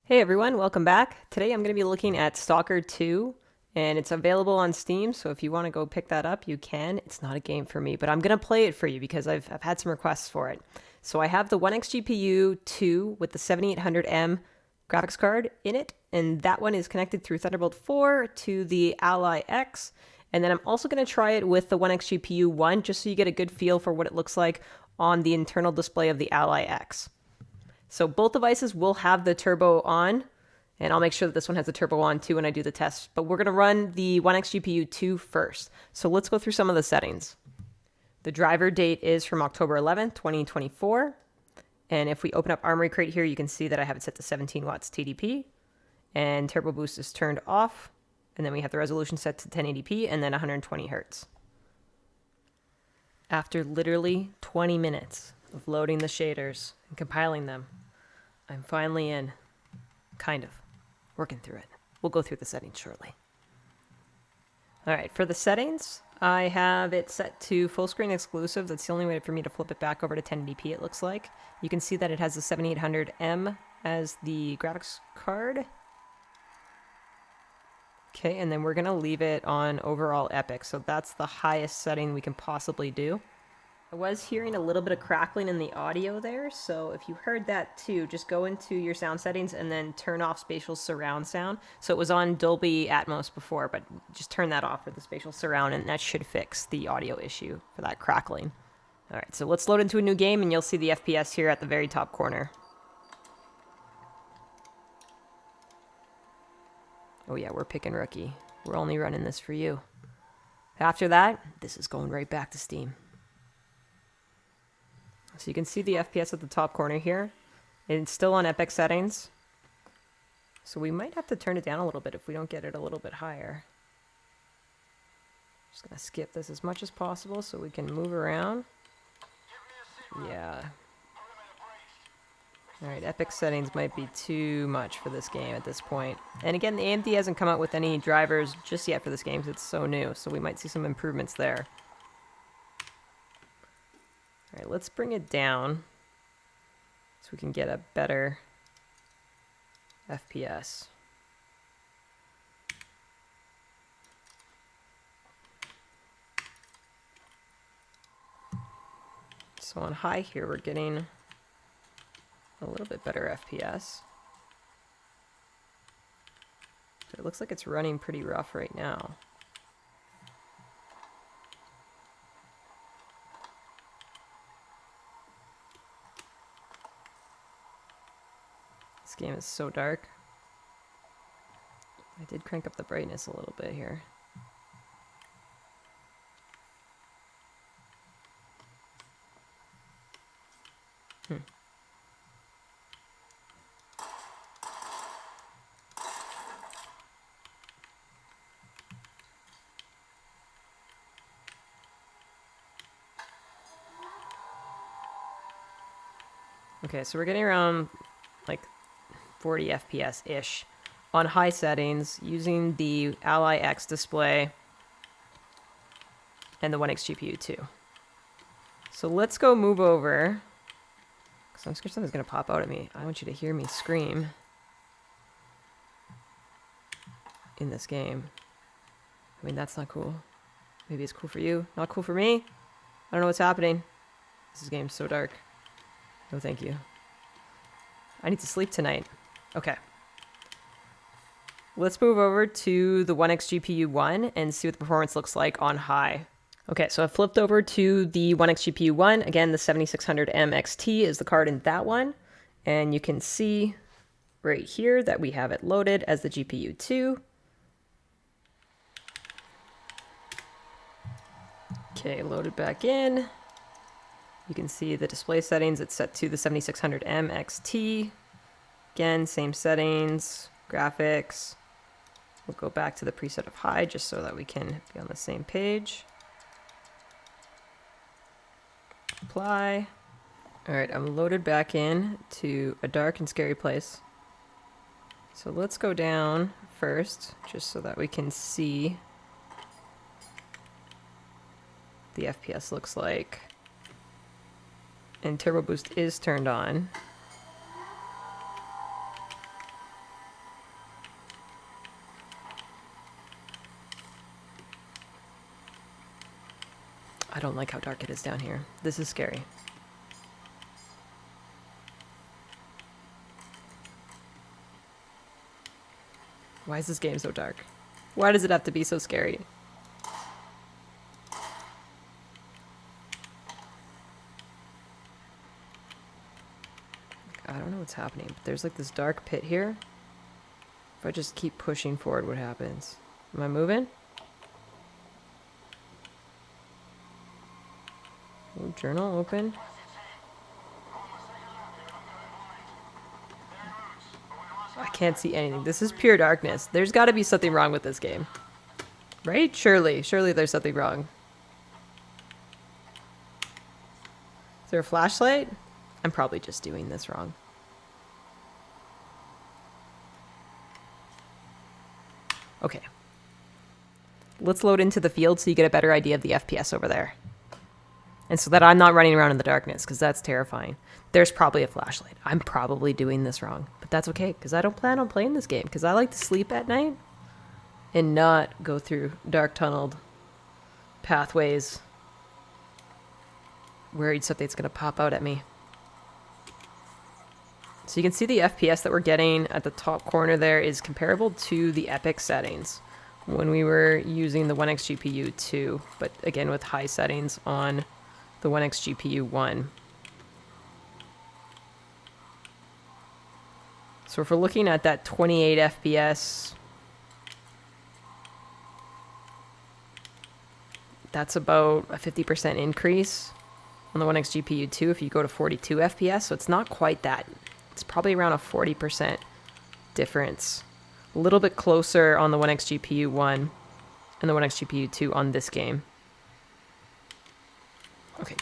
Hey everyone, welcome back. Today I'm going to be looking at Stalker 2, and it's available on Steam, so if you want to go pick that up, you can. It's not a game for me, but I'm going to play it for you because I've had some requests for it. So I have the OneXGPU 2 with the 7800M graphics card in it, and that one is connected through Thunderbolt 4 to the Ally X. And then I'm also going to try it with the OneXGPU 1 just so you get a good feel for what it looks like on the internal display of the Ally X. So both devices will have the turbo on, and I'll make sure that this one has the turbo on too when I do the test. But we're going to run the OneXGPU 2 first. So let's go through some of the settings. The driver date is from October 11th, 2024. And if we open up Armory Crate here, you can see that I have it set to 17 watts TDP. And turbo boost is turned off. And then we have the resolution set to 1080p and then 120 hertz. After literally 20 minutes of loading the shaders and compiling them, I'm finally in, kind of, working through it. We'll go through the settings shortly. All right, for the settings, I have it set to Fullscreen Exclusive. That's the only way for me to flip it back over to 1080p, it looks like. You can see that it has the 7800M as the graphics card. Okay, and then we're gonna leave it on overall epic. So that's the highest setting we can possibly do. I was hearing a little bit of crackling in the audio there, so if you heard that too, just go into your sound settings and then turn off spatial surround sound. So it was on Dolby Atmos before, but just turn that off for the spatial surround and that should fix the audio issue for that crackling. All right, so let's load into a new game and you'll see the FPS here at the very top corner. Oh yeah, we're picking rookie. We're only running this for you. After that, this is going right back to Steam. So you can see the FPS at the top corner here. It's still on epic settings. So we might have to turn it down a little bit if we don't get it a little bit higher. Just gonna skip this as much as possible so we can move around. Yeah. Alright, epic settings might be too much for this game at this point. And again, the AMD hasn't come out with any drivers just yet for this game because it's so new, so we might see some improvements there. All right, let's bring it down so we can get a better FPS. So on high here, we're getting a little bit better FPS. But it looks like it's running pretty rough right now. This game is so dark. I did crank up the brightness a little bit here. Okay, so we're getting around like 40 FPS-ish on high settings using the Ally X display and the OneXGPU 2. So let's go move over, because I'm scared something's going to pop out at me. I want you to hear me scream in this game. I mean, that's not cool. Maybe it's cool for you, not cool for me. I don't know what's happening. This game's so dark. No, thank you. I need to sleep tonight. Okay. Let's move over to the OneXGPU 1 and see what the performance looks like on high. Okay, so I flipped over to the OneXGPU 1. Again, the 7600M XT is the card in that one. And you can see right here that we have it loaded as the GPU 2. Okay, loaded back in. You can see the display settings, it's set to the 7600M XT. Again, same settings, graphics. We'll go back to the preset of high just so that we can be on the same page. Apply. All right, I'm loaded back in to a dark and scary place. So let's go down first, just so that we can see the FPS looks like. And turbo boost is turned on. I don't like how dark it is down here. This is scary. Why is this game so dark? Why does it have to be so scary? I don't know what's happening, but there's like this dark pit here. If I just keep pushing forward, what happens? Am I moving? Oh, journal open. I can't see anything. This is pure darkness. There's got to be something wrong with this game. Right? Surely there's something wrong. Is there a flashlight? I'm probably just doing this wrong. Okay. Let's load into the field so you get a better idea of the FPS over there. And so that I'm not running around in the darkness, because that's terrifying. There's probably a flashlight. I'm probably doing this wrong. But that's okay, because I don't plan on playing this game. Because I like to sleep at night and not go through dark tunneled pathways worried something's going to pop out at me. So you can see the FPS that we're getting at the top corner there is comparable to the Epic settings when we were using the OneXGPU 2, but again with high settings on the OneXGPU 1. So if we're looking at that 28 FPS, that's about a 50% increase on the OneXGPU 2 if you go to 42 FPS, so it's not quite that. It's probably around a 40% difference. A little bit closer on the OneXGPU 1 and the OneXGPU 2 on this game. Okay,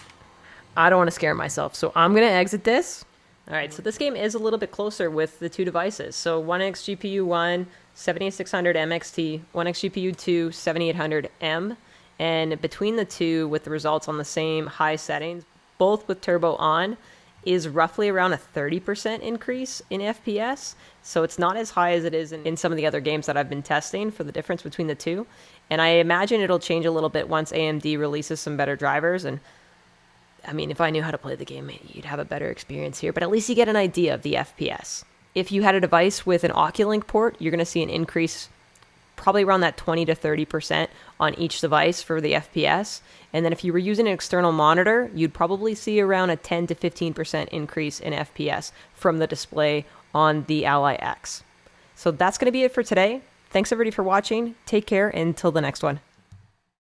I don't want to scare myself, so I'm going to exit this. All right, so this game is a little bit closer with the two devices. So OneXGPU 1, 7600 MXT, OneXGPU 2, 7800M. And between the two, with the results on the same high settings, both with turbo on, is roughly around a 30% increase in FPS. So it's not as high as it is in some of the other games that I've been testing for the difference between the two. And I imagine it'll change a little bit once AMD releases some better drivers. And I mean, if I knew how to play the game, you'd have a better experience here. But at least you get an idea of the FPS. If you had a device with an Oculink port, you're going to see an increase probably around that 20 to 30% on each device for the FPS. And then if you were using an external monitor, you'd probably see around a 10 to 15% increase in FPS from the display on the Ally X. So that's going to be it for today. Thanks everybody for watching. Take care until the next one.